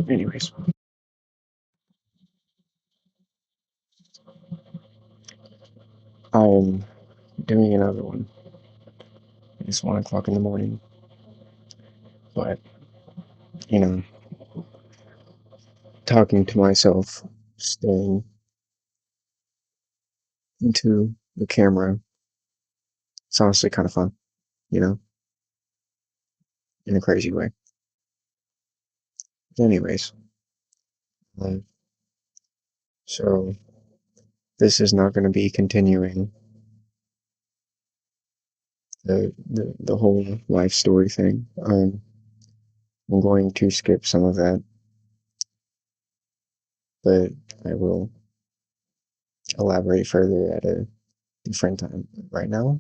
Anyways, I'm doing another one. It's 1 o'clock in the morning, but you know, talking to myself, staring into the camera, it's honestly kind of fun, you know, in a crazy way. But anyways, um, so this is not going to be continuing the whole life story thing. I'm going to skip some of that, but I will elaborate further at a different time. Right now,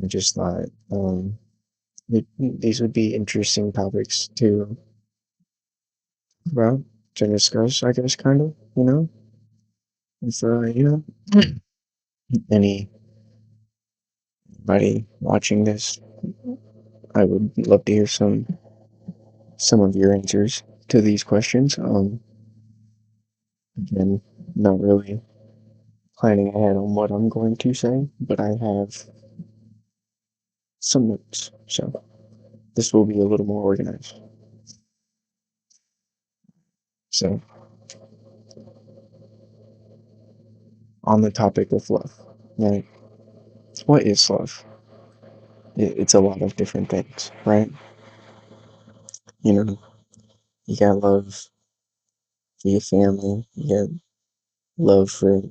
I just thought these would be interesting topics to about to discuss. I guess, kind of, if anybody watching this, I would love to hear some of your answers to these questions. Again, not really planning ahead on what I'm going to say, but I have some notes, so this will be a little more organized. So, on the topic of love, right? What is love? It's a lot of different things, right? You know, you got love for your family, you got love for a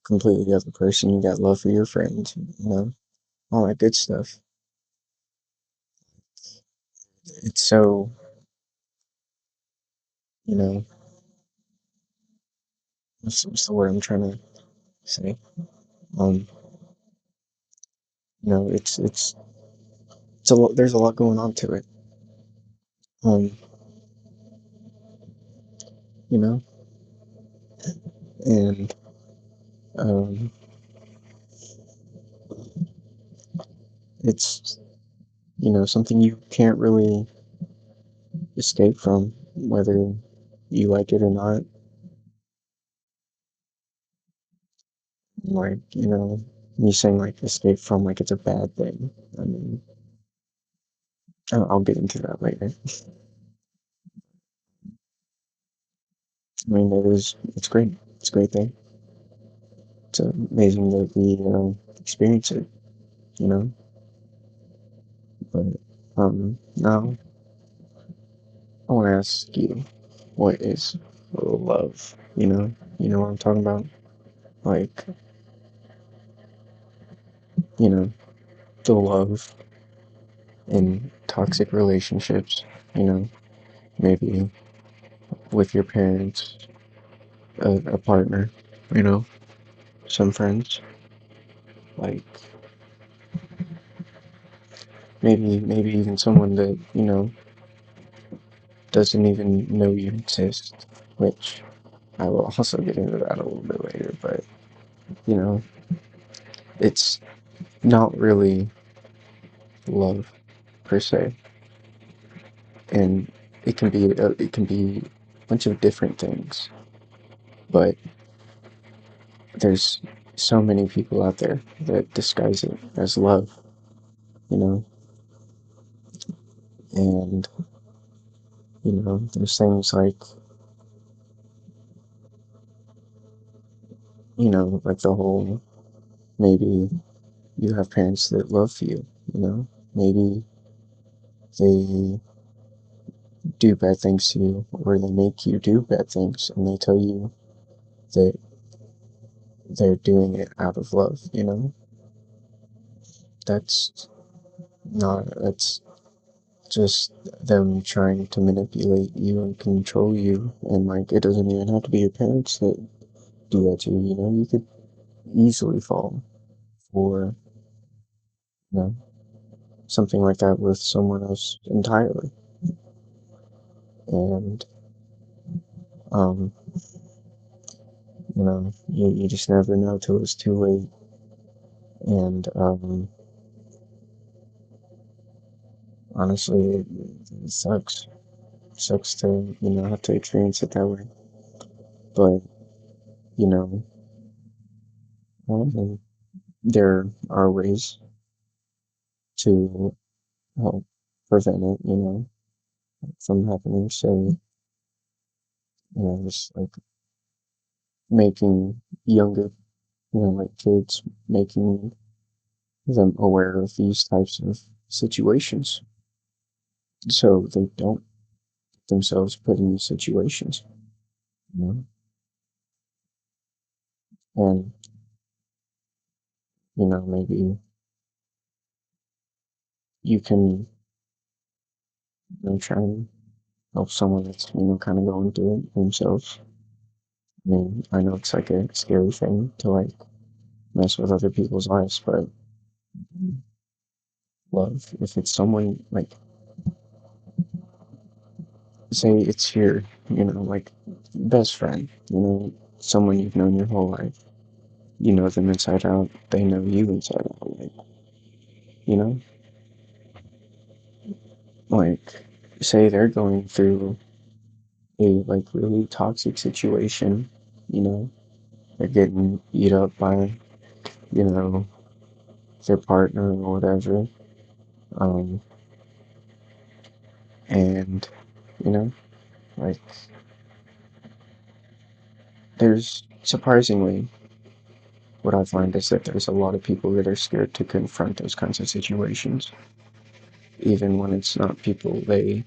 completely other person, you got love for your friends, all that good stuff. It's so, you know, what's the word I'm trying to say? Um, it's a lot, there's a lot going on to it. Um, you know, and um, it's something you can't really escape from, whether you like it or not. Like, me saying like escape from like it's a bad thing. I mean, I'll get into that later. I mean, it's great. It's a great thing. It's amazing that we experience it, you know. But now I want to ask you, what is love? You know what I'm talking about? Like, you know, the love in toxic relationships. You know, maybe with your parents, a partner. You know, some friends. Like maybe even someone that doesn't even know you exist. Which I will also get into that a little bit later. But you know, it's not really love per se, and it can be a bunch of different things, but there's so many people out there that disguise it as love, you know, and there's things like like the whole maybe you have parents that love you, maybe they do bad things to you or they make you do bad things and they tell you that they're doing it out of love, that's that's just them trying to manipulate you and control you, and like it doesn't even have to be your parents that do that to you. You could easily fall for you know something like that with someone else entirely, and um you just never know till it's too late, and honestly, it sucks. sucks to, have to experience it that way. But, you know, um, there are ways to help prevent it, from happening. So, just like making younger, like kids, making them aware of these types of situations so they don't themselves put in these situations, you know? And, maybe you can, try and help someone that's, kind of going through it themselves. I mean, I know it's like a scary thing to like mess with other people's lives, but love, if it's someone like, say it's your, like best friend, someone you've known your whole life. You know them inside out, they know you inside out. You know, like, say they're going through a like really toxic situation, you know, they're getting beat up by, you know, their partner or whatever. Um, and, you know, like, there's surprisingly, what I find is that there's a lot of people that are scared to confront those kinds of situations, even when it's not people they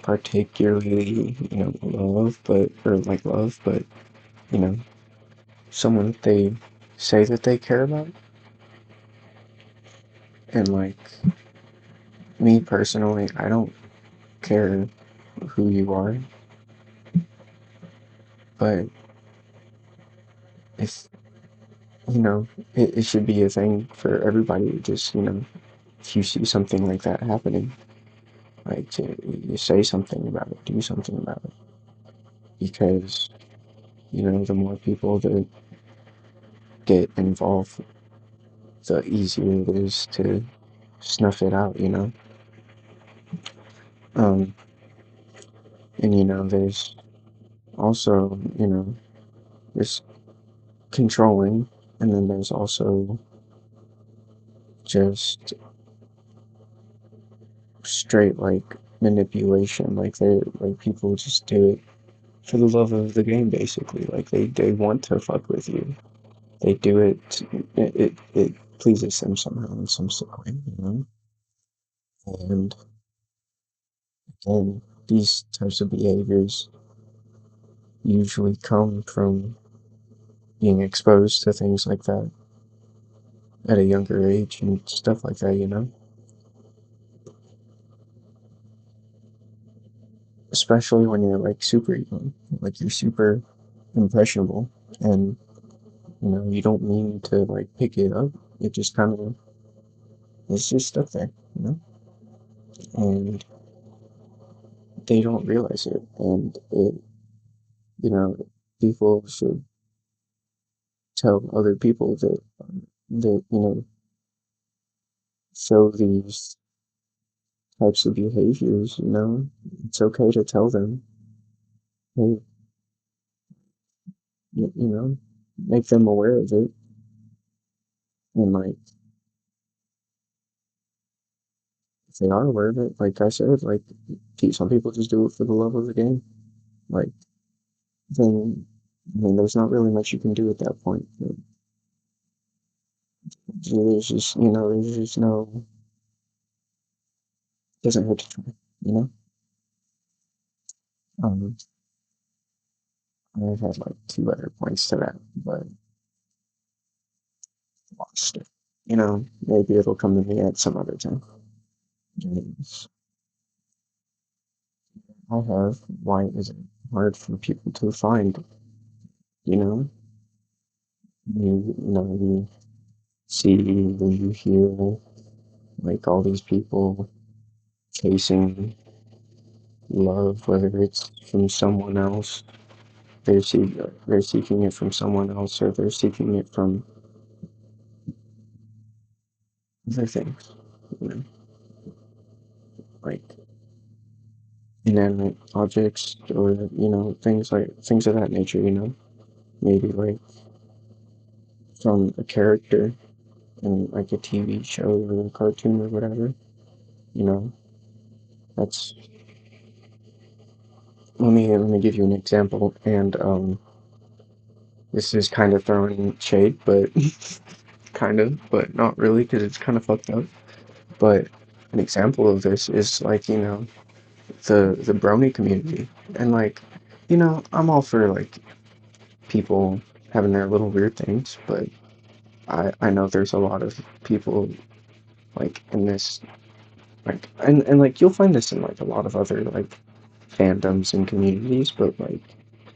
particularly, love, but, you know, someone that they say that they care about. And like, me personally, I don't care who you are, but if, it should be a thing for everybody to just, if you see something like that happening, like to you say something about it, do something about it. Because, the more people that get involved, the easier it is to snuff it out, Um, and there's also, there's controlling, and then there's also just straight like manipulation. Like they like people just do it for the love of the game, basically. Like they want to fuck with you. They do it. It pleases them somehow in some sick way, And again, these types of behaviors usually come from being exposed to things like that at a younger age and stuff like that, especially when you're like super young, like you're super impressionable, and you don't mean to like pick it up. It just kind of it's just stuck there, and they don't realize it, and you know, people should tell other people that show these types of behaviors. It's okay to tell them, hey, make them aware of it, and like if they are aware of it, like I said, like some people just do it for the love of the game. Like then, I mean, there's not really much you can do at that point. There's just, there's just no, doesn't hurt to try, you know? Um, I've had like two other points to that, but lost it. Maybe it'll come to me at some other time. Anyways, I have, why is it hard for people to find, you know? You see, you hear, like all these people chasing love, whether it's from someone else, they're seeking it from someone else, or they're seeking it from other things, you know, like inanimate objects or, things of that nature, maybe like from a character in like a TV show or a cartoon or whatever, you know, that's let me give you an example, and this is kind of throwing shade, but kind of, but not really because it's kind of fucked up. But an example of this is like, the brony community. And like, I'm all for like people having their little weird things, but I know there's a lot of people like in this like and like you'll find this in like a lot of other like fandoms and communities, but like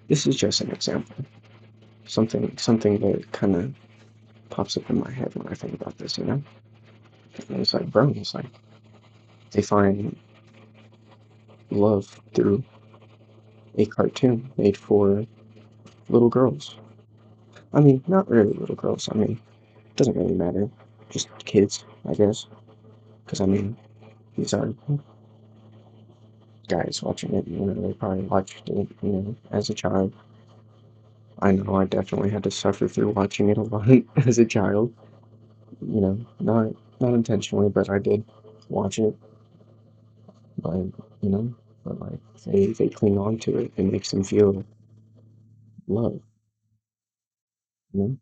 this is just an example. Something that kind of pops up in my head when I think about this. And it's like bronies, like they find love through a cartoon made for little girls. I mean, not really little girls. I mean, it doesn't really matter. Just kids, I guess. Because, I mean, these are guys watching it. They probably watched it, as a child. I know I definitely had to suffer through watching it a lot as a child. Not intentionally, but I did watch it. But, you know, but like, they cling on to it. It makes them feel love, you know,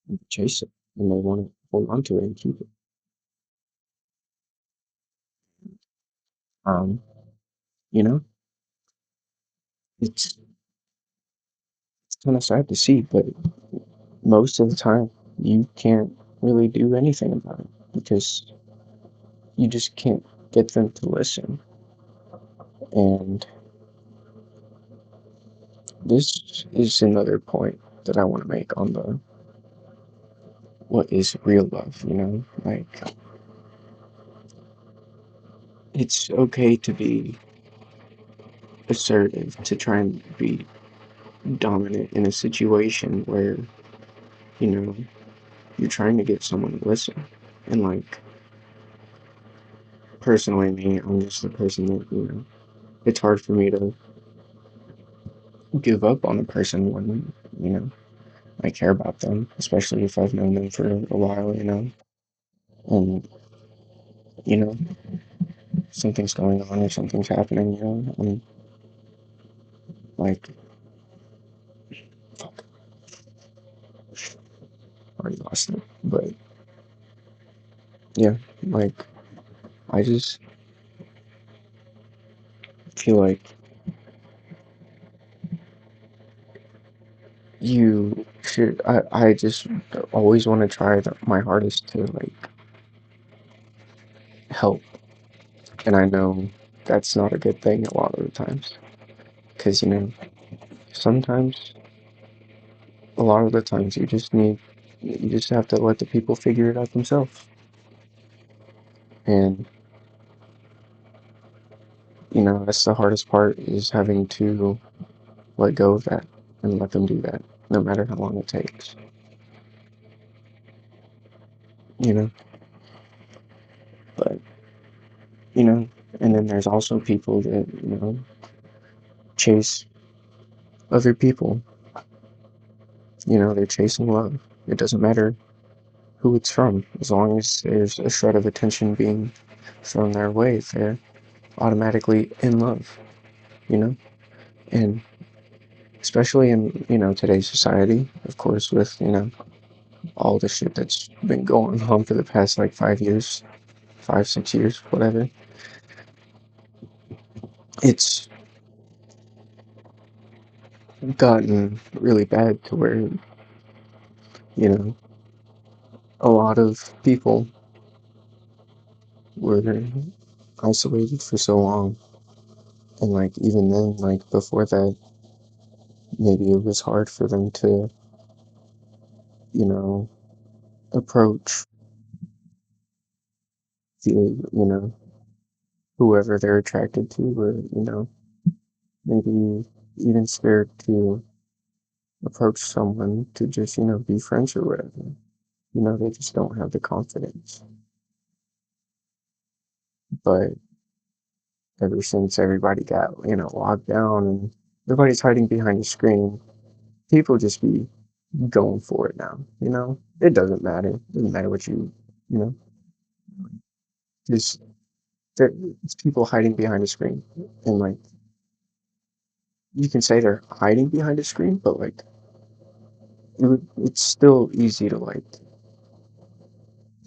and chase it. And they want to hold on to it and keep it. Um, you know, it's kind of sad to see, but most of the time you can't really do anything about it because you just can't get them to listen. And this is another point that I want to make on the what is real love. Like, it's okay to be assertive, to try and be dominant in a situation where, you know, you're trying to get someone to listen. And like, personally, me, I'm just the person that, it's hard for me to give up on a person when, I care about them, especially if I've known them for a while. And, you know, something's going on or something's happening. I'm like, fuck, already lost it. But yeah, like, I just feel like I just always want to try my hardest to, like, help. And I know that's not a good thing a lot of the times. Because, sometimes, a lot of the times, you just have to let the people figure it out themselves. And, that's the hardest part is having to let go of that and let them do that, no matter how long it takes. You know, but you know, and then there's also people that chase other people. They're chasing love. It doesn't matter who it's from, as long as there's a shred of attention being thrown their way, they're automatically in love. You know, and especially in today's society, of course, with all the shit that's been going on for the past like 5 years, 5, 6 years, whatever. It's gotten really bad to where, you know, a lot of people were isolated for so long. And like, even then, like, before that, maybe it was hard for them to, you know, approach whoever they're attracted to, or, maybe even scared to approach someone to just, be friends or whatever. They just don't have the confidence. But ever since everybody got, locked down and everybody's hiding behind a screen. People just be going for it now, It doesn't matter. It doesn't matter what you know, just there, it's people hiding behind a screen. And like, you can say they're hiding behind a screen, but like, it's still easy to like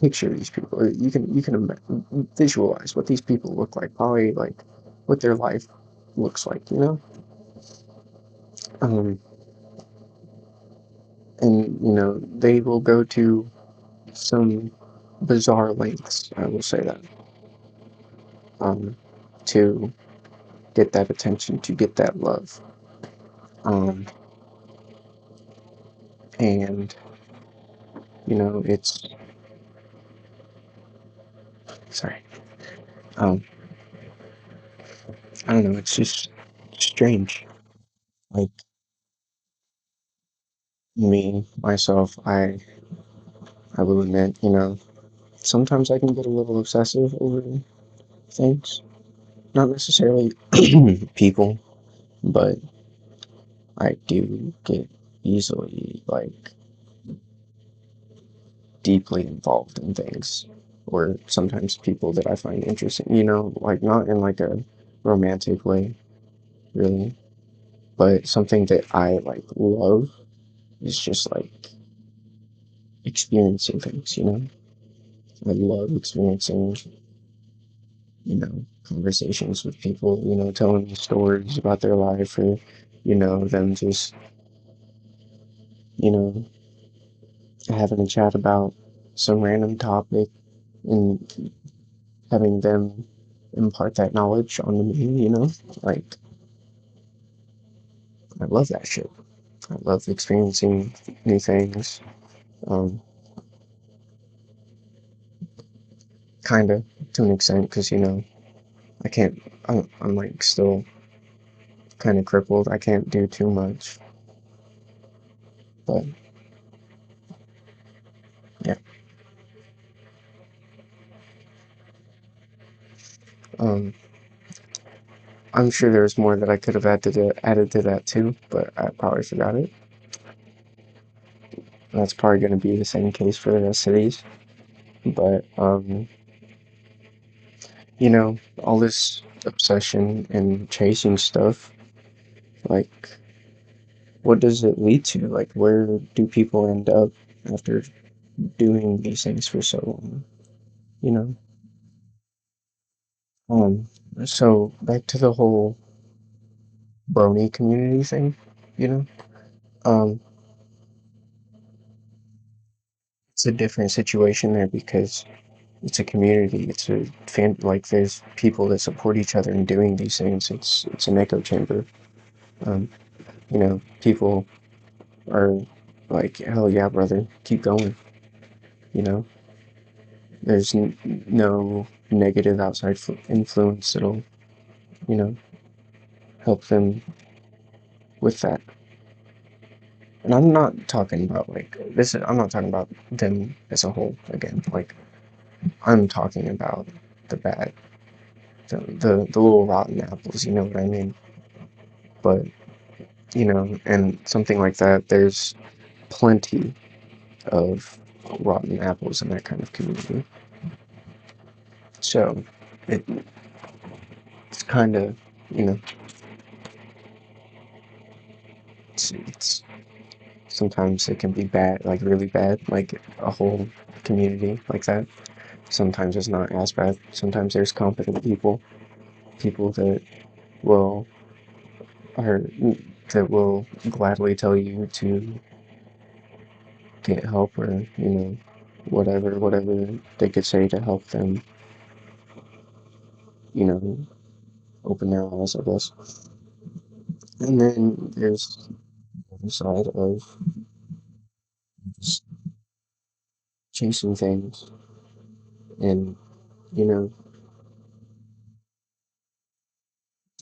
picture these people. Or you can visualize what these people look like, probably like what their life looks like. Um, and they will go to some bizarre lengths. I will say that um, to get that attention, to get that love, and it's sorry. Um, I don't know. It's just strange. Like me, myself, I will admit, sometimes I can get a little obsessive over things. Not necessarily people, but I do get easily like deeply involved in things, or sometimes people that I find interesting, like not in like a romantic way, really, but something that I like love is just like experiencing things. I love experiencing, conversations with people, telling me stories about their life, or, them just, you know, having a chat about some random topic and having them impart that knowledge onto me. Like, I love that shit. I love experiencing new things. Um, kind of to an extent, because, I can't, I'm like still kind of crippled. I can't do too much, but yeah. Um, I'm sure there's more that I could have added to that too, but I probably forgot it. That's probably going to be the same case for the rest of these. But all this obsession and chasing stuff, like, what does it lead to? Like, where do people end up after doing these things for so long? You know. Um. So back to the whole brony community thing. You know. Um. It's a different situation there because it's a community. It's a fan. Like, there's people that support each other in doing these things. It's an echo chamber. Um. People are like, hell yeah, brother, keep going. You know, there's no negative outside influence that'll, you know, help them with that. And I'm not talking about like this. I'm not talking about them as a whole again. Like, I'm talking about the bad, the little rotten apples. You know what I mean? But and something like that. There's plenty of rotten apples in that kind of community. So it, it's kind of, you know, it's sometimes it can be bad, like really bad, like a whole community like that. Sometimes it's not as bad. Sometimes there's competent people will are that will gladly tell you to get help, or whatever they could say to help them, you know open their eyes, I guess. And then there's the other side of just chasing things, and you know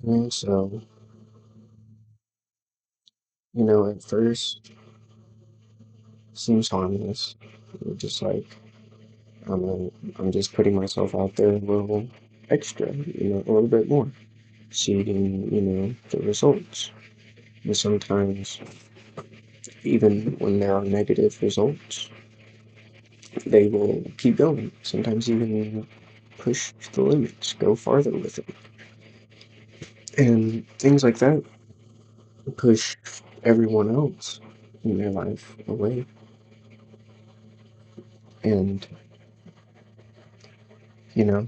doing so, at first seems harmless. You're just like, I'm just putting myself out there a little, extra, a little bit more, seeing, the results. And sometimes, even when there are negative results, they will keep going. Sometimes even push the limits, go farther with it. And things like that push everyone else in their life away. And, you know,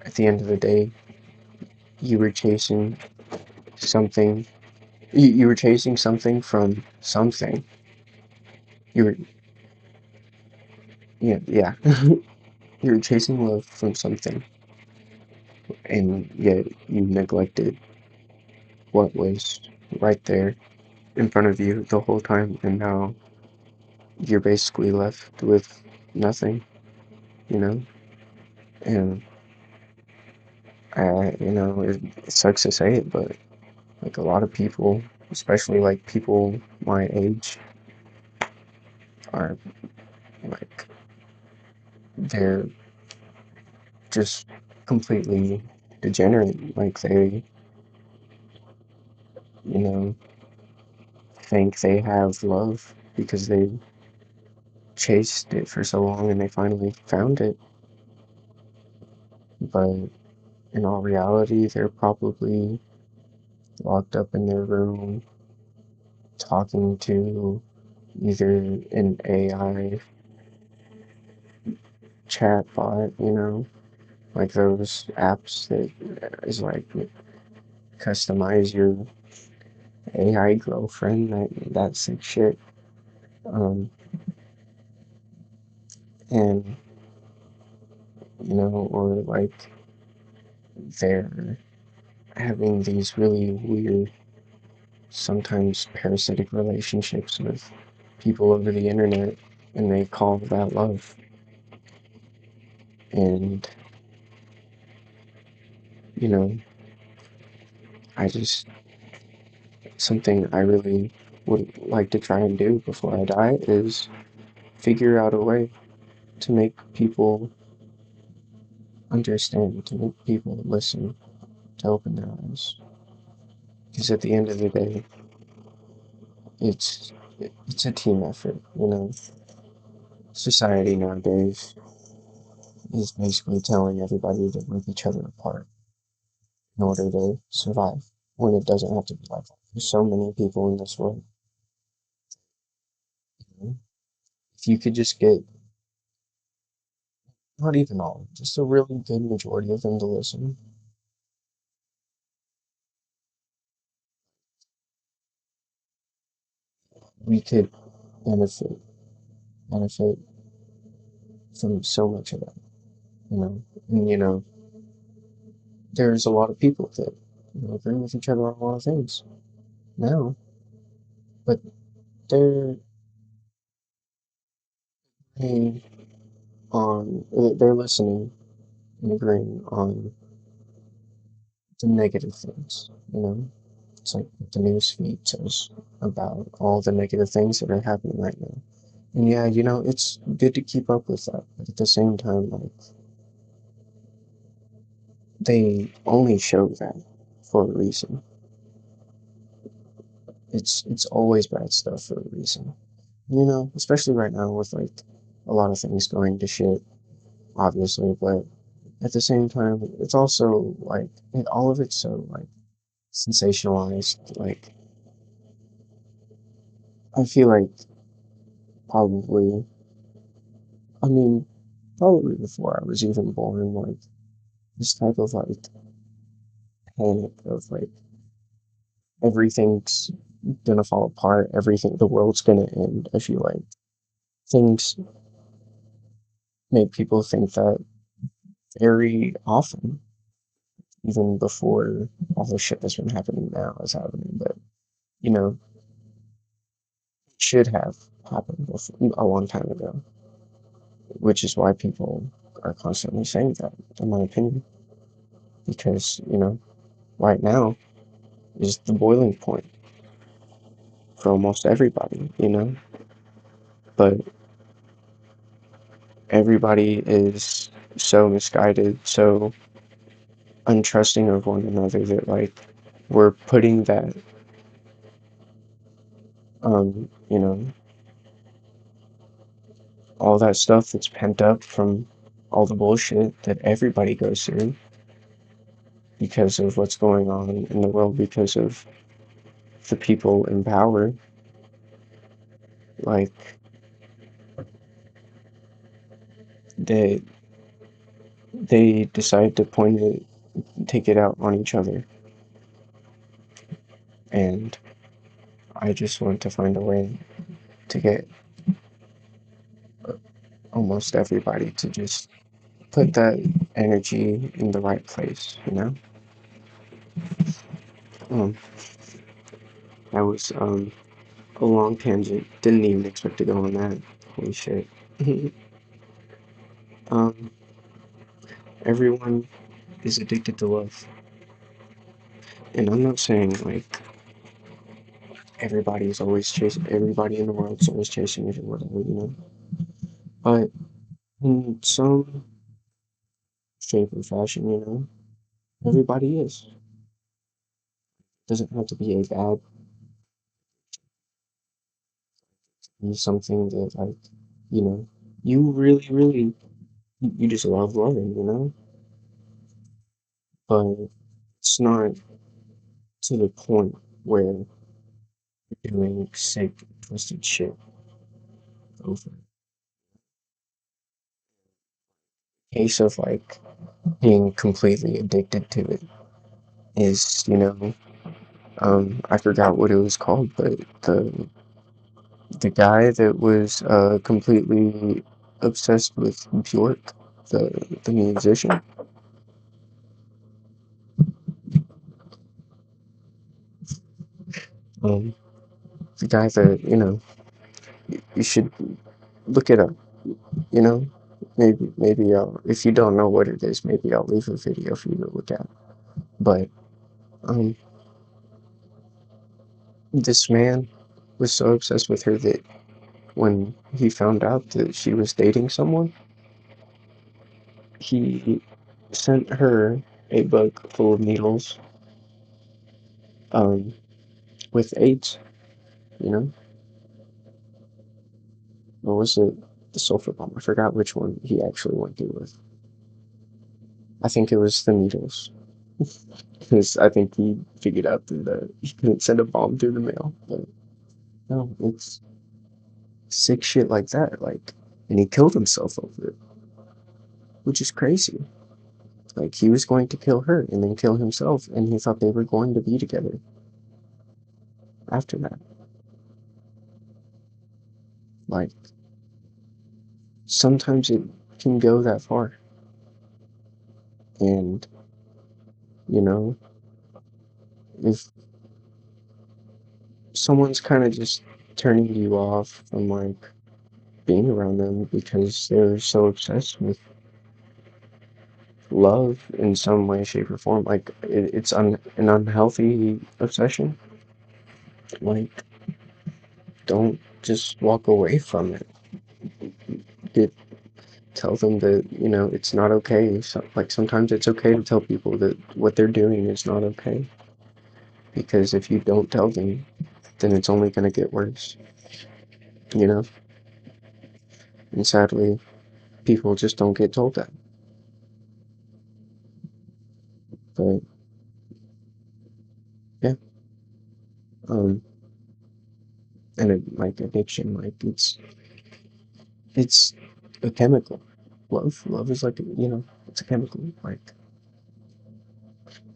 at the end of the day, you were chasing something. You were chasing something from something. You were, yeah, yeah. You were chasing love from something, and yet you neglected what was right there in front of you the whole time, and now you're basically left with nothing, you know? And it sucks to say it, but like a lot of people, especially like people my age, are like, they're just completely degenerate. Like they, you know, think they have love because they chased it for so long and they finally found it. But in all reality, they're probably locked up in their room talking to either an AI chat bot, like those apps that is like customize your AI girlfriend, that sick shit. Um, and or like they're having these really weird, sometimes parasitic relationships with people over the internet, and they call that love. And you know, I just something I really would like to try and do before I die is figure out a way to make people understand, to make people listen, to open their eyes. Because at the end of the day, it's it's a team effort. Society nowadays is basically telling everybody to rip each other apart in order to survive, when it doesn't have to be like that. There's so many people in this world. If you could just get, not even all, just a really good majority of them to listen, we could benefit benefit from so much of that, you know. And there's a lot of people that agree with each other on a lot of things now, but they're agreeing they're listening and agreeing on the negative things, It's like what the news feed says about all the negative things that are happening right now. And yeah, it's good to keep up with that, but at the same time, like, they only show that for a reason. It's always bad stuff for a reason. Especially right now with like a lot of things going to shit, obviously, but at the same time, it's also like all of it's so like sensationalized. Like I feel like probably, I mean, probably before I was even born, like this type of like panic of like everything's gonna fall apart, everything, the world's gonna end. I feel like things make people think that very often, even before all the shit that's been happening now is happening. But it should have happened before, a long time ago, which is why people are constantly saying that, in my opinion, because right now is the boiling point for almost everybody, but everybody is so misguided, so untrusting of one another that like we're putting that you know, all that stuff that's pent up from all the bullshit that everybody goes through because of what's going on in the world, because of the people in power, like they they decide to point it, take it out on each other, and I just want to find a way to get almost everybody to just put that energy in the right place, you know? Um, that was a long tangent. Didn't even expect to go on that. Holy shit. um, everyone is addicted to love. And I'm not saying like everybody's always chasing, everybody in the world's always chasing it or whatever, you know? But in some shape or fashion, you know, everybody is. Doesn't have to be a bad, be something that like, you know, you really, really, you just love loving, you know? But it's not to the point where you're doing sick, twisted shit over. Case of like being completely addicted to it is, you know, I forgot what it was called, but the guy that was completely obsessed with Bjork, the musician, um, the guy that, you know, you should look it up, you know, maybe I'll, if you don't know what it is, maybe I'll leave a video for you to look at. But um, this man was so obsessed with her that when he found out that she was dating someone, he sent her a book full of needles um, with AIDS, you know? Or was it the sulfur bomb? I forgot which one he actually went through with. I think it was the needles. Because I think he figured out that he couldn't send a bomb through the mail. But no, it's sick shit like that. Like, and he killed himself over it, which is crazy. Like, he was going to kill her and then kill himself, and he thought they were going to be together after that. Like, sometimes it can go that far. And, you know, if someone's kind of just turning you off from, like, being around them because they're so obsessed with love in some way, shape, or form, like, it's an unhealthy obsession. Like, don't just walk away from it. Get tell them that it's not okay. So, like sometimes it's okay to tell people that what they're doing is not okay because if you don't tell them, then it's only going to get worse. You know, and sadly, people just don't get told that. But yeah, um, and like addiction, like it's a chemical. Love is like it's a chemical. Like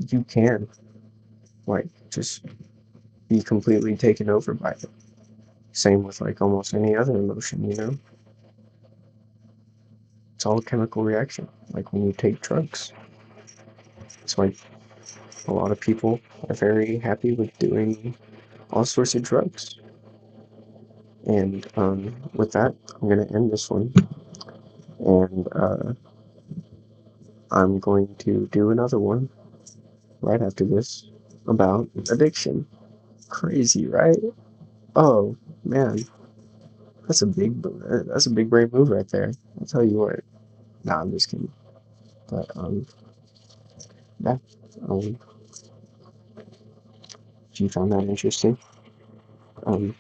you can like just be completely taken over by it. Same with like almost any other emotion, it's all a chemical reaction. Like when you take drugs, it's like a lot of people are very happy with doing all sorts of drugs. And with that, I'm gonna end this one, and I'm going to do another one right after this about addiction. Crazy, right? Oh man, that's a big brain move right there. I'll tell you what. Nah, I'm just kidding. But yeah, um, if you found that interesting, um,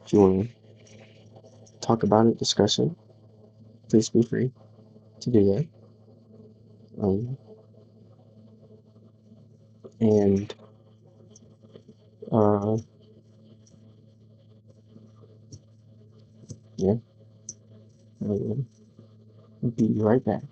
if you want to talk about it, discuss it, please be free to do that. Um, and uh, yeah, I'll be right back.